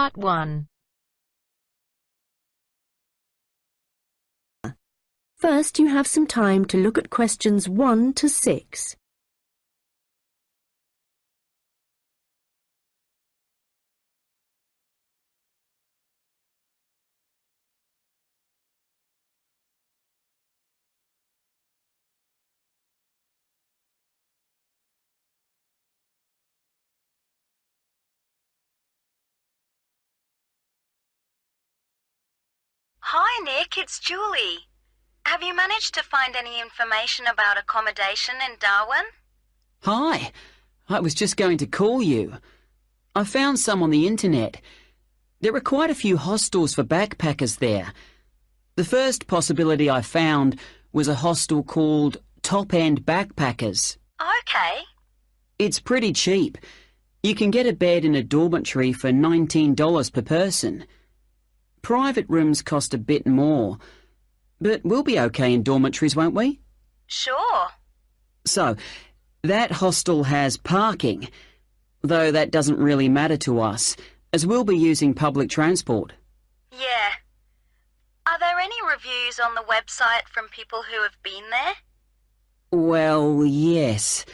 Part 1. First, you have some time to look at questions 1 to 6. Hi Nick, it's Julie. Have you managed to find any information about accommodation in Darwin? Hi, I was just going to call you. I found some on the internet. There are quite a few hostels for backpackers there. The first possibility I found was a hostel called Top End Backpackers. Okay. It's pretty cheap. You can get a bed in a dormitory for $19 per person. Private rooms cost a bit more, but we'll be okay in dormitories, won't we? Sure. So, that hostel has parking, though that doesn't really matter to us, as we'll be using public transport. Yeah. Are there any reviews on the website from people who have been there? Well, yes.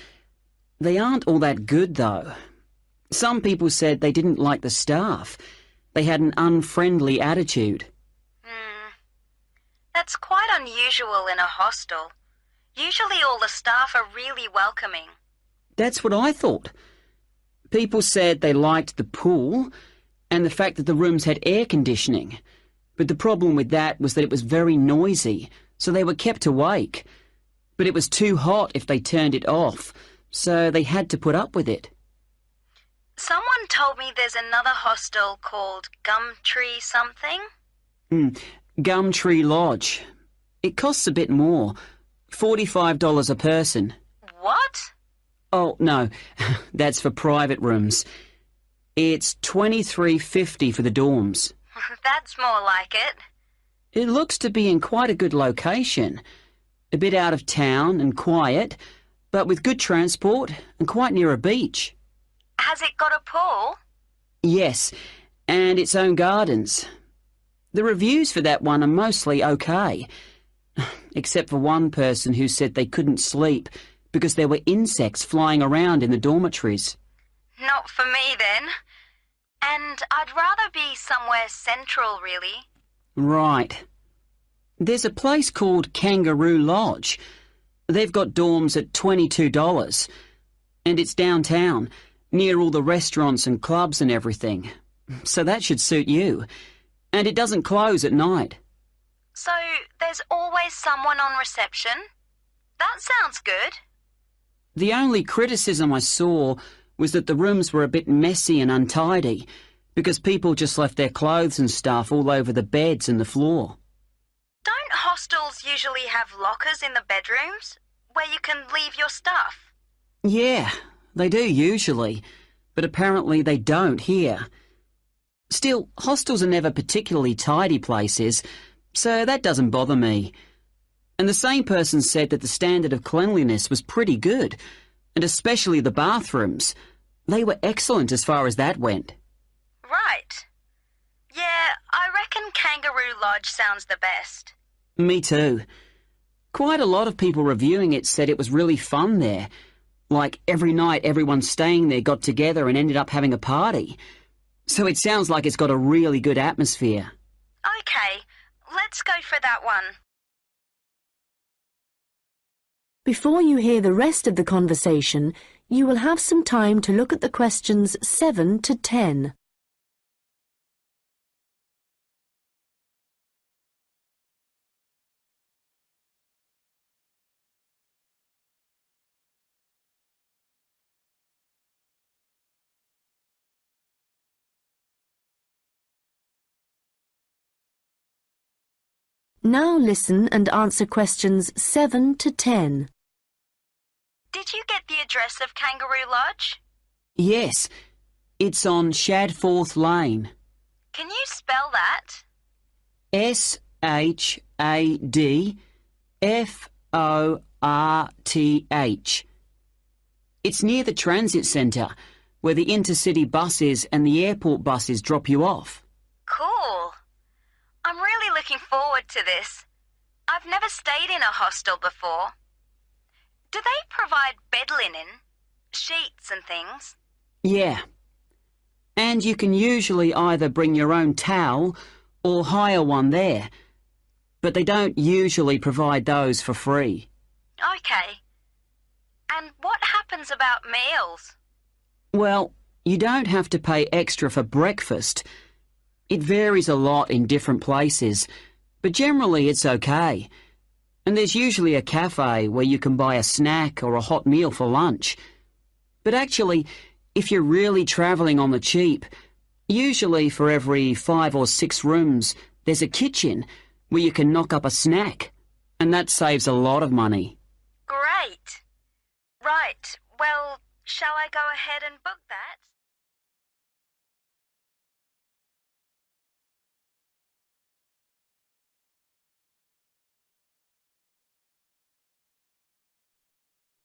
They aren't all that good, though. Some people said they didn't like the staff. They had an unfriendly attitude. That's quite unusual in a hostel. Usually all the staff are really welcoming. That's what I thought. People said they liked the pool and the fact that the rooms had air conditioning. But the problem with that was that it was very noisy, so they were kept awake. But it was too hot if they turned it off, so they had to put up with it. Someone told me there's another hostel called Gumtree something. Gumtree Lodge. It costs a bit more, $45 a person. What? Oh, no, that's for private rooms. It's $23.50 for the dorms. That's more like it. It looks to be in quite a good location. A bit out of town and quiet, but with good transport and quite near a beach. Has it got a pool? Yes, and its own gardens. The reviews for that one are mostly okay, except for one person who said they couldn't sleep because there were insects flying around in the dormitories. Not for me then. And I'd rather be somewhere central, really. Right. There's a place called Kangaroo Lodge. They've got dorms at $22, and it's downtown, near all the restaurants and clubs and everything. So that should suit you. And it doesn't close at night. So there's always someone on reception? That sounds good. The only criticism I saw was that the rooms were a bit messy and untidy, because people just left their clothes and stuff all over the beds and the floor. Don't hostels usually have lockers in the bedrooms, where you can leave your stuff? Yeah, they do usually, but apparently they don't here. Still, hostels are never particularly tidy places, so that doesn't bother me. And the same person said that the standard of cleanliness was pretty good, and especially the bathrooms. They were excellent as far as that went. Right. Yeah, I reckon Kangaroo Lodge sounds the best. Me too. Quite a lot of people reviewing it said it was really fun there. Like every night everyone staying there got together and ended up having a party. So it sounds like it's got a really good atmosphere. Okay, let's go for that one. Before you hear the rest of the conversation, you will have some time to look at the questions 7 to 10. Now listen and answer questions 7 to 10. Did you get the address of Kangaroo Lodge? Yes, it's on Shadforth Lane. Can you spell that? Shadforth. It's near the transit centre, where the intercity buses and the airport buses drop you off. Cool. I'm really looking forward to this. I've never stayed in a hostel before. Do they provide bed linen, sheets and things? Yeah. And you can usually either bring your own towel or hire one there, but they don't usually provide those for free. Okay. And what happens about meals? Well, you don't have to pay extra for breakfast. It varies a lot in different places, but generally it's okay. And there's usually a cafe where you can buy a snack or a hot meal for lunch. But actually, if you're really travelling on the cheap, usually for every 5 or 6 rooms, there's a kitchen where you can knock up a snack, and that saves a lot of money. Great. Right, well, shall I go ahead and book that?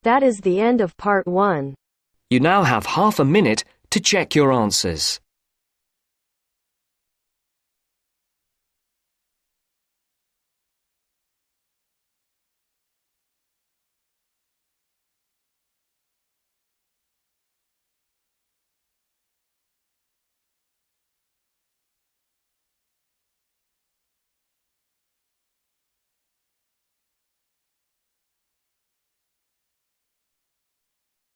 That is the end of part 1. You now have half a minute to check your answers.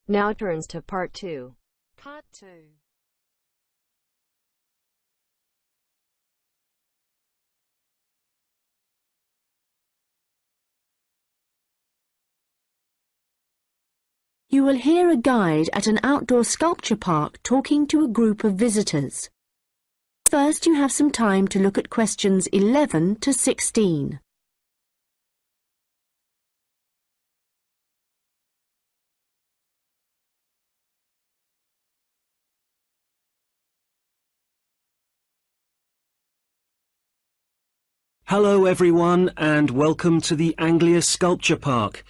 Now turns to part 2. Part 2. You will hear a guide at an outdoor sculpture park talking to a group of visitors. First, you have some time to look at questions 11 to 16. Hello everyone and welcome to the Anglia Sculpture Park.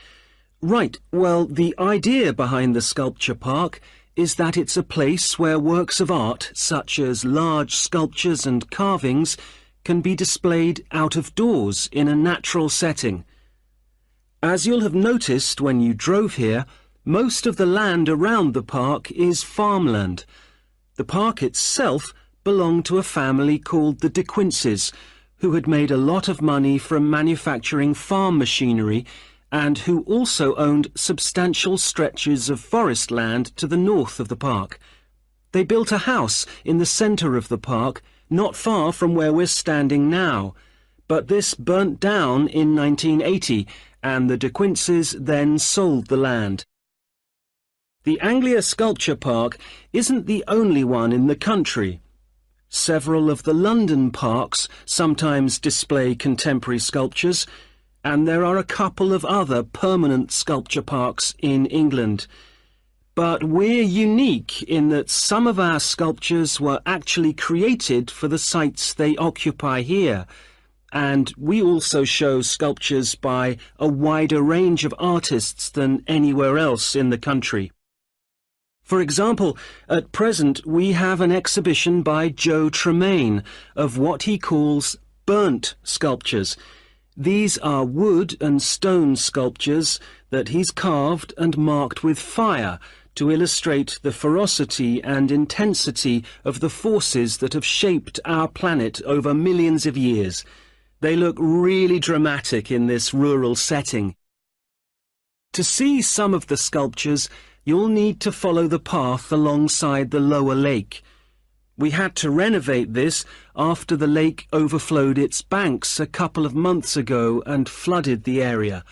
Right, well, the idea behind the sculpture park is that it's a place where works of art, such as large sculptures and carvings, can be displayed out of doors in a natural setting. As you'll have noticed when you drove here, most of the land around the park is farmland. The park itself belonged to a family called the De Quinces, who had made a lot of money from manufacturing farm machinery and who also owned substantial stretches of forest land to the north of the park. They built a house in the centre of the park, not far from where we're standing now, but this burnt down in 1980 and the De Quinces then sold the land. The Anglia Sculpture Park isn't the only one in the country. Several of the London parks sometimes display contemporary sculptures, and there are a couple of other permanent sculpture parks in England. But we're unique in that some of our sculptures were actually created for the sites they occupy here, and we also show sculptures by a wider range of artists than anywhere else in the country. For example, at present we have an exhibition by Joe Tremaine of what he calls burnt sculptures. These are wood and stone sculptures that he's carved and marked with fire to illustrate the ferocity and intensity of the forces that have shaped our planet over millions of years. They look really dramatic in this rural setting. To see some of the sculptures, you'll need to follow the path alongside the lower lake. We had to renovate this after the lake overflowed its banks a couple of months ago and flooded the area.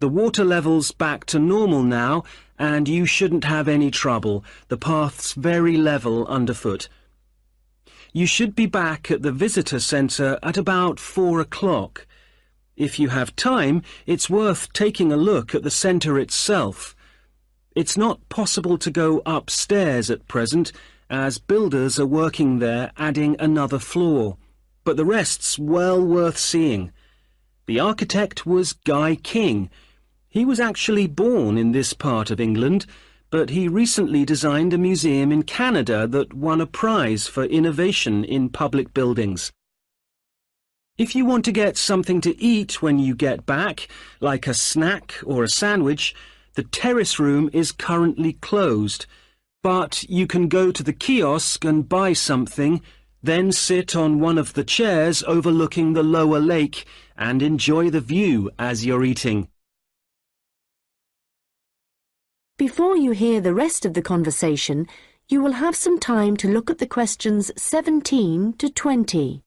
The water level's back to normal now, and you shouldn't have any trouble. The path's very level underfoot. You should be back at the visitor centre at about 4 o'clock. If you have time, it's worth taking a look at the centre itself. It's not possible to go upstairs at present, as builders are working there adding another floor, but the rest's well worth seeing. The architect was Guy King. He was actually born in this part of England, but he recently designed a museum in Canada that won a prize for innovation in public buildings. If you want to get something to eat when you get back, like a snack or a sandwich, the terrace room is currently closed, but you can go to the kiosk and buy something, then sit on one of the chairs overlooking the lower lake and enjoy the view as you're eating. Before you hear the rest of the conversation, you will have some time to look at the questions 17 to 20.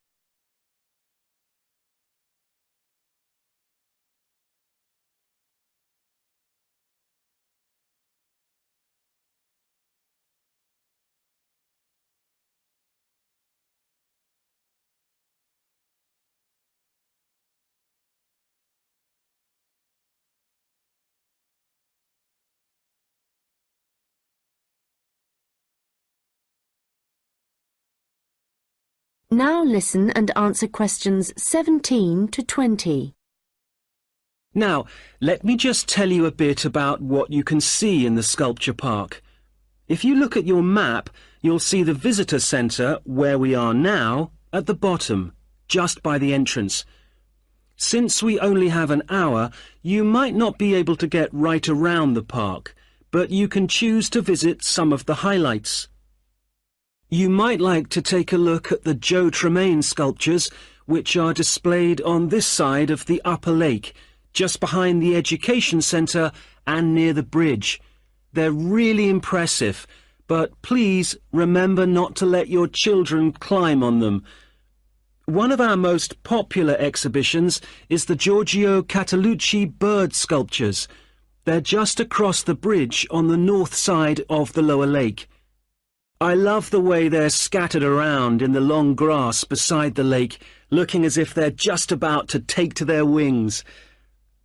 Now listen and answer questions 17 to 20. Now, let me just tell you a bit about what you can see in the sculpture park. If you look at your map, you'll see the visitor centre, where we are now, at the bottom, just by the entrance. Since we only have an hour, you might not be able to get right around the park, but you can choose to visit some of the highlights. You might like to take a look at the Joe Tremaine sculptures, which are displayed on this side of the upper lake, just behind the education centre and near the bridge. They're really impressive, but please remember not to let your children climb on them. One of our most popular exhibitions is the Giorgio Catalucci bird sculptures. They're just across the bridge on the north side of the lower lake. I love the way they're scattered around in the long grass beside the lake, looking as if they're just about to take to their wings.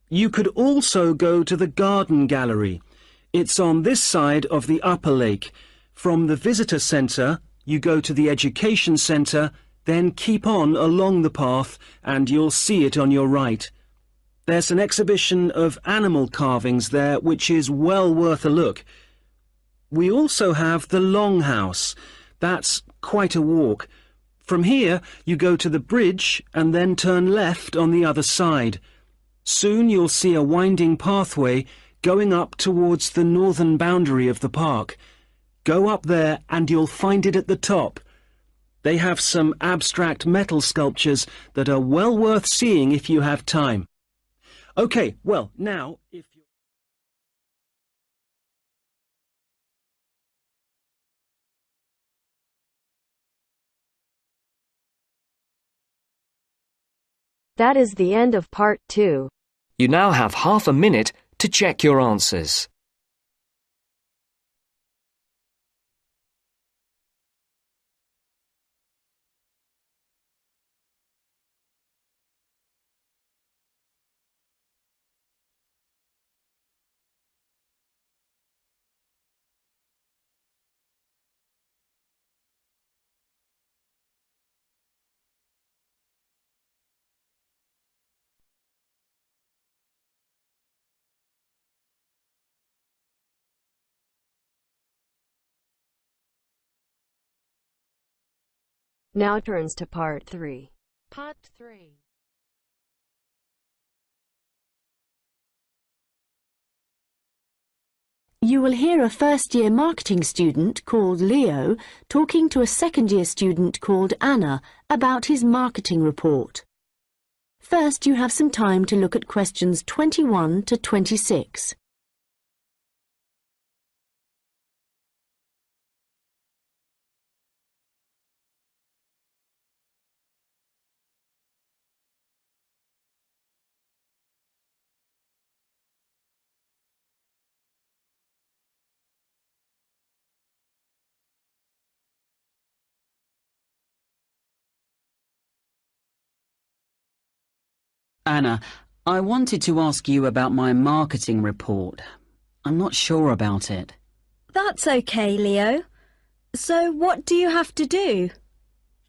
You could also go to the garden gallery. It's on this side of the upper lake. From the visitor centre, you go to the education centre, then keep on along the path and you'll see it on your right. There's an exhibition of animal carvings there which is well worth a look. We also have the Longhouse. That's quite a walk. From here, you go to the bridge and then turn left on the other side. Soon you'll see a winding pathway going up towards the northern boundary of the park. Go up there and you'll find it at the top. They have some abstract metal sculptures that are well worth seeing if you have time. OK, well, now, if you... That is the end of part 2. You now have half a minute to check your answers. Now turns to part 3. Part 3. You will hear a first-year marketing student called Leo talking to a second-year student called Anna about his marketing report. First, you have some time to look at questions 21 to 26. Anna, I wanted to ask you about my marketing report. I'm not sure about it. That's okay, Leo. So what do you have to do?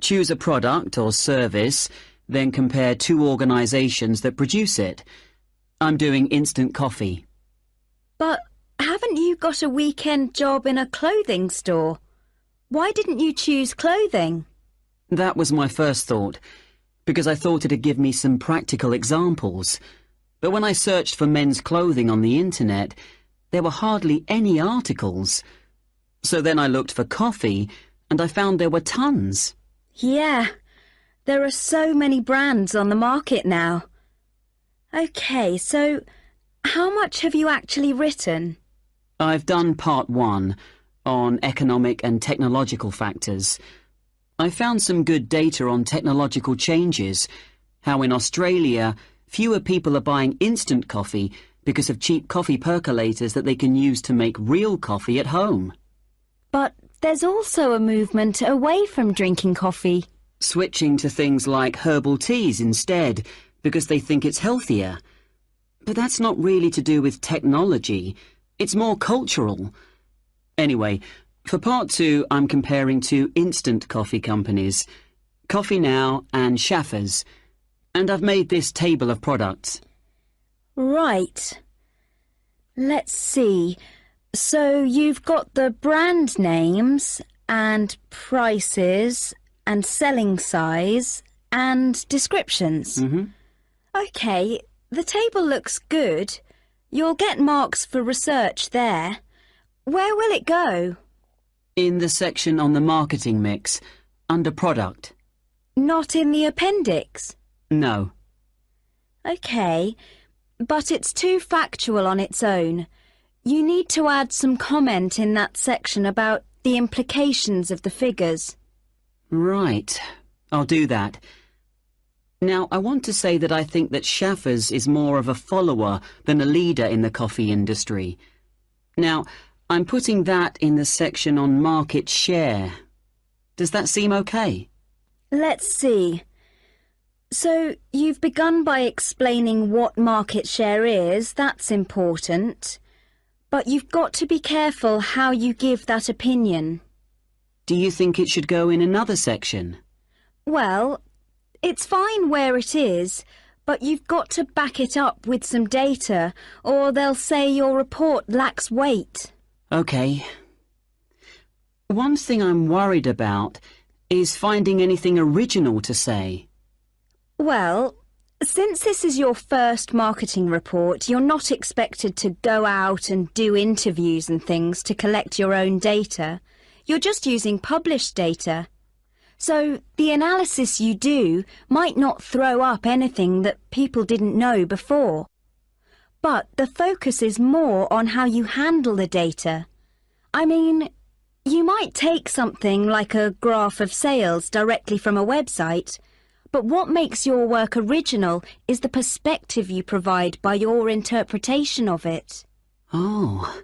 Choose a product or service, then compare two organisations that produce it. I'm doing instant coffee. But haven't Haven't you got a weekend job in a clothing store? Why didn't you choose clothing? That was my first thought, because I thought it'd give me some practical examples. But when I searched for men's clothing on the internet, there were hardly any articles. So then I looked for coffee, and I found there were tons. Yeah, there are so many brands on the market now. OK, so how much have you actually written? I've done part 1 on economic and technological factors. I found some good data on technological changes, how in Australia fewer people are buying instant coffee because of cheap coffee percolators that they can use to make real coffee at home. But there's also a movement away from drinking coffee. Switching to things like herbal teas instead, because they think it's healthier. But that's not really to do with technology. It's more cultural. Anyway, for part 2, I'm comparing 2 instant coffee companies, Coffee Now and Schaffers, and I've made this table of products. Right. Let's see. So you've got the brand names and prices and selling size and descriptions. OK, the table looks good. You'll get marks for research there. Where will it go? In the section on the marketing mix, under product. Not in the appendix? No. OK, but it's too factual on its own. You need to add some comment in that section about the implications of the figures. Right, I'll do that. Now, I want to say that I think that Schaffers is more of a follower than a leader in the coffee industry. Now, I'm putting that in the section on market share. Does that seem okay? Let's see. So, you've begun by explaining what market share is, that's important. But you've got to be careful how you give that opinion. Do you think it should go in another section? Well, it's fine where it is, but you've got to back it up with some data, or they'll say your report lacks weight. OK. One thing I'm worried about is finding anything original to say. Well, since this is your first marketing report, you're not expected to go out and do interviews and things to collect your own data. You're just using published data. So the analysis you do might not throw up anything that people didn't know before. But the focus is more on how you handle the data. I mean, you might take something like a graph of sales directly from a website, but what makes your work original is the perspective you provide by your interpretation of it. Oh.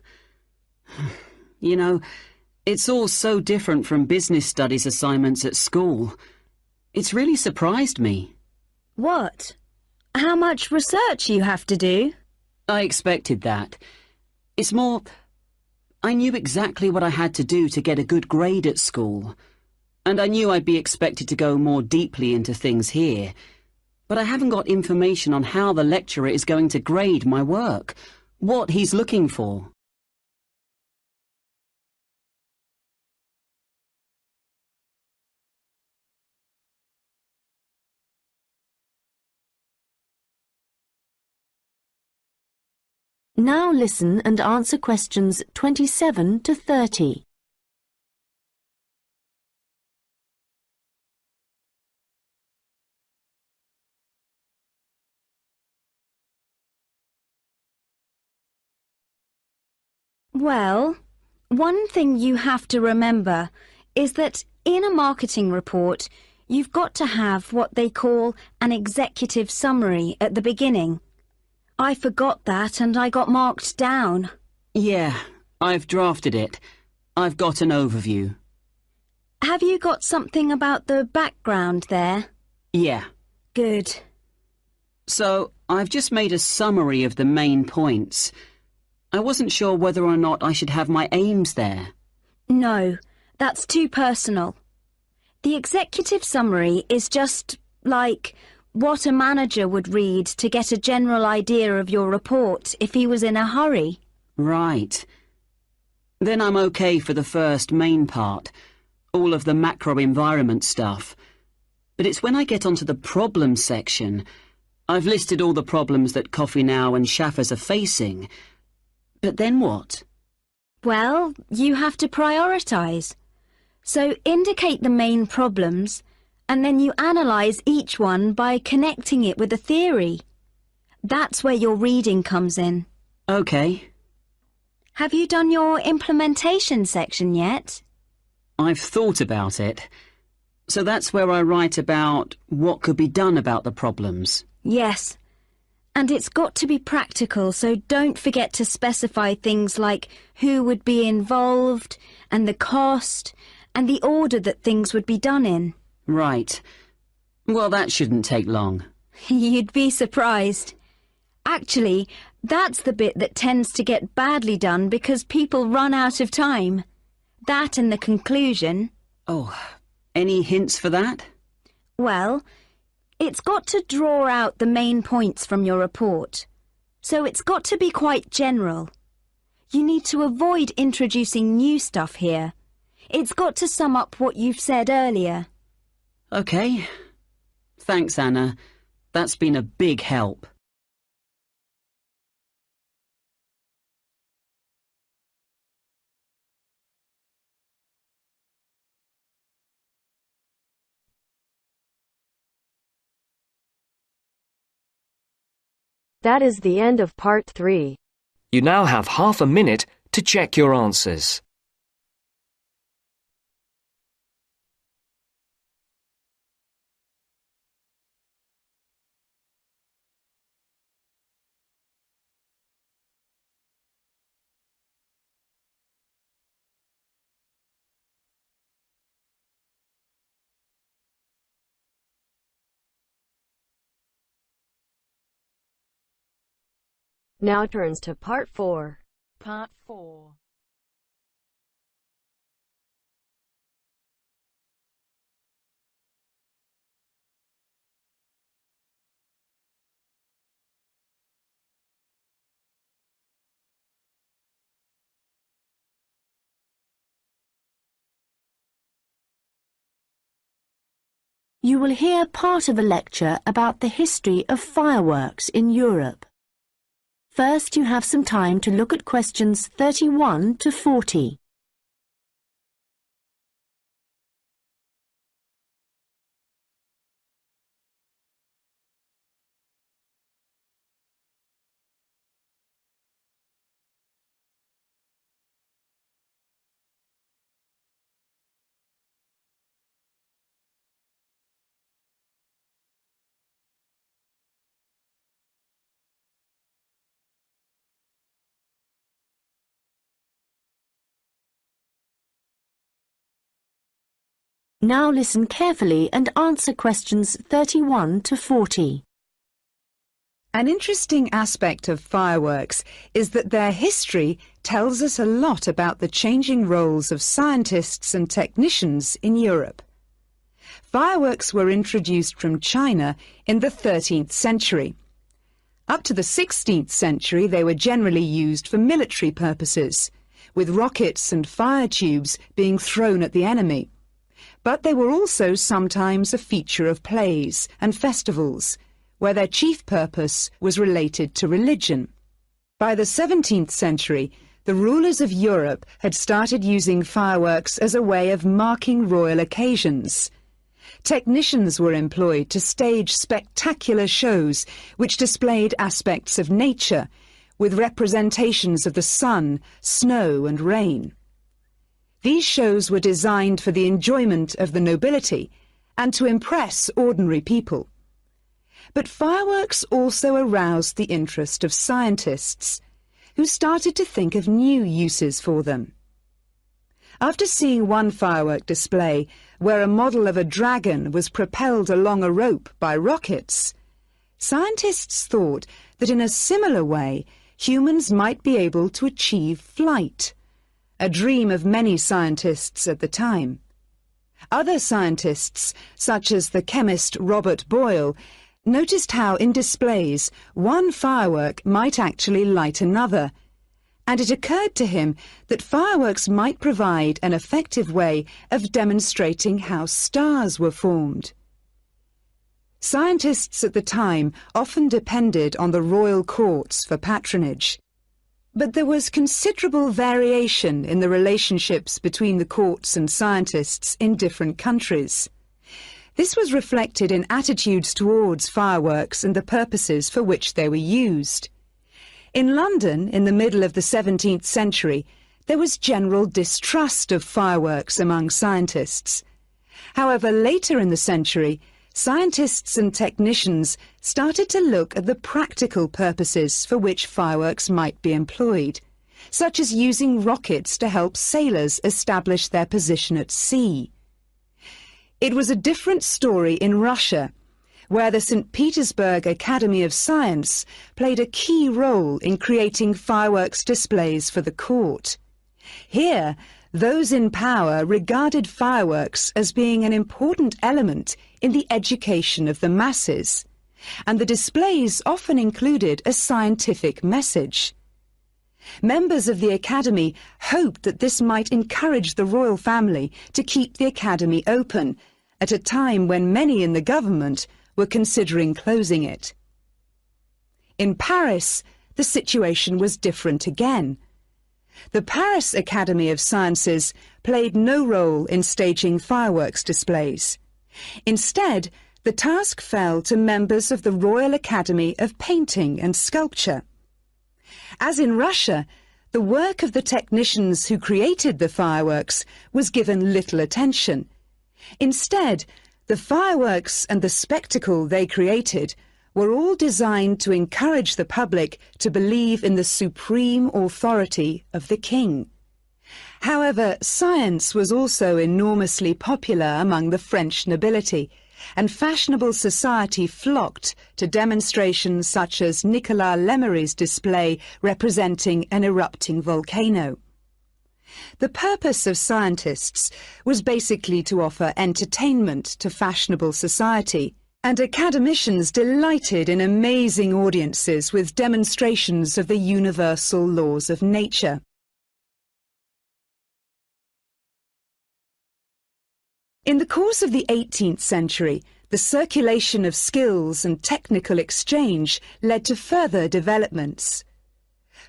You know, it's all so different from business studies assignments at school. It's really surprised me. What? How much research you have to do? I expected that. It's more, I knew exactly what I had to do to get a good grade at school. And I knew I'd be expected to go more deeply into things here. But I haven't got information on how the lecturer is going to grade my work, what he's looking for. Now listen and answer questions 27 to 30. Well, one thing you have to remember is that in a marketing report, you've got to have what they call an executive summary at the beginning. I forgot that and I got marked down. Yeah, I've drafted it. I've got an overview. Have you got something about the background there? Yeah. Good. So, I've just made a summary of the main points. I wasn't sure whether or not I should have my aims there. No, that's too personal. The executive summary is just like what a manager would read to get a general idea of your report if he was in a hurry. Right. Then I'm okay for the first main part, all of the macro environment stuff. But it's when I get onto the problems section. I've listed all the problems that Coffee Now and Shaffers are facing. But then what? Well, you have to prioritise. So indicate the main problems, and then you analyse each one by connecting it with a theory. That's where your reading comes in. OK. Have you done your implementation section yet? I've thought about it. So that's where I write about what could be done about the problems. Yes. And it's got to be practical, so don't forget to specify things like who would be involved, and the cost, and the order that things would be done in. Right. Well, that shouldn't take long. You'd be surprised. Actually, that's the bit that tends to get badly done because people run out of time. That and the conclusion. Oh, any hints for that? Well, it's got to draw out the main points from your report. So it's got to be quite general. You need to avoid introducing new stuff here. It's got to sum up what you've said earlier. OK. Thanks, Anna. That's been a big help. That is the end of part 3. You now have half a minute to check your answers. Now turns to part 4. Part 4. You will hear part of a lecture about the history of fireworks in Europe. First, you have some time to look at questions 31 to 40. Now listen carefully and answer questions 31 to 40. An interesting aspect of fireworks is that their history tells us a lot about the changing roles of scientists and technicians in Europe. Fireworks were introduced from China in the 13th century. Up to the 16th century, they were generally used for military purposes, with rockets and fire tubes being thrown at the enemy. But they were also sometimes a feature of plays and festivals, where their chief purpose was related to religion. By the 17th century, the rulers of Europe had started using fireworks as a way of marking royal occasions. Technicians were employed to stage spectacular shows which displayed aspects of nature, with representations of the sun, snow and rain. These shows were designed for the enjoyment of the nobility and to impress ordinary people. But fireworks also aroused the interest of scientists, who started to think of new uses for them. After seeing one firework display where a model of a dragon was propelled along a rope by rockets, scientists thought that in a similar way humans might be able to achieve flight, a dream of many scientists at the time. Other scientists, such as the chemist Robert Boyle, noticed how in displays one firework might actually light another, and it occurred to him that fireworks might provide an effective way of demonstrating how stars were formed. Scientists at the time often depended on the royal courts for patronage. But there was considerable variation in the relationships between the courts and scientists in different countries. This was reflected in attitudes towards fireworks and the purposes for which they were used. In London, in the middle of the 17th century, there was general distrust of fireworks among scientists. However, later in the century, scientists and technicians started to look at the practical purposes for which fireworks might be employed, such as using rockets to help sailors establish their position at sea. It was a different story in Russia, where the St. Petersburg Academy of Science played a key role in creating fireworks displays for the court. Here, those in power regarded fireworks as being an important element in the education of the masses, and the displays often included a scientific message. Members of the Academy hoped that this might encourage the royal family to keep the Academy open at a time when many in the government were considering closing it. In Paris, the situation was different again. The Paris Academy of Sciences played no role in staging fireworks displays. Instead, the task fell to members of the Royal Academy of Painting and Sculpture. As in Russia, the work of the technicians who created the fireworks was given little attention. Instead, the fireworks and the spectacle they created were all designed to encourage the public to believe in the supreme authority of the king. However, science was also enormously popular among the French nobility, and fashionable society flocked to demonstrations such as Nicolas Lemery's display representing an erupting volcano. The purpose of scientists was basically to offer entertainment to fashionable society, and academicians delighted in amazing audiences with demonstrations of the universal laws of nature. In the course of the 18th century, the circulation of skills and technical exchange led to further developments.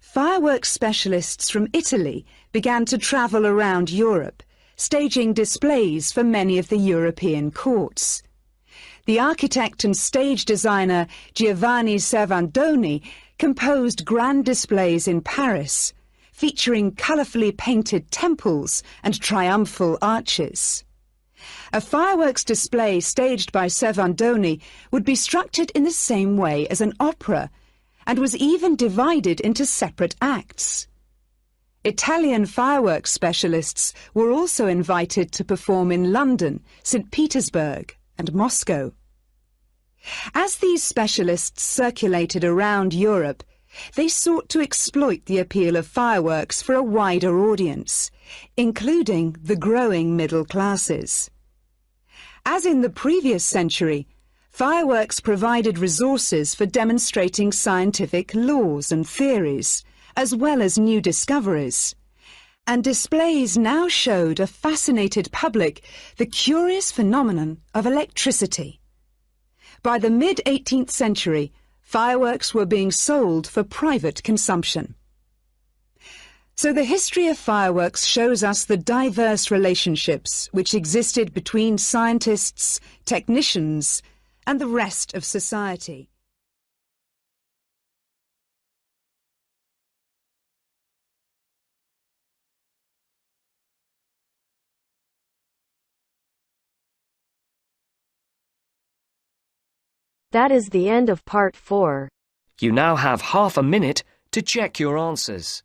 Fireworks specialists from Italy began to travel around Europe, staging displays for many of the European courts. The architect and stage designer Giovanni Servandoni composed grand displays in Paris, featuring colourfully painted temples and triumphal arches. A fireworks display staged by Servandoni would be structured in the same way as an opera, and was even divided into separate acts. Italian fireworks specialists were also invited to perform in London, St. Petersburg, and Moscow. As these specialists circulated around Europe, they sought to exploit the appeal of fireworks for a wider audience, including the growing middle classes. As in the previous century, fireworks provided resources for demonstrating scientific laws and theories, as well as new discoveries, and displays now showed a fascinated public the curious phenomenon of electricity. By the mid-18th century, fireworks were being sold for private consumption. So the history of fireworks shows us the diverse relationships which existed between scientists, technicians, and the rest of society. That is the end of part 4. You now have half a minute to check your answers.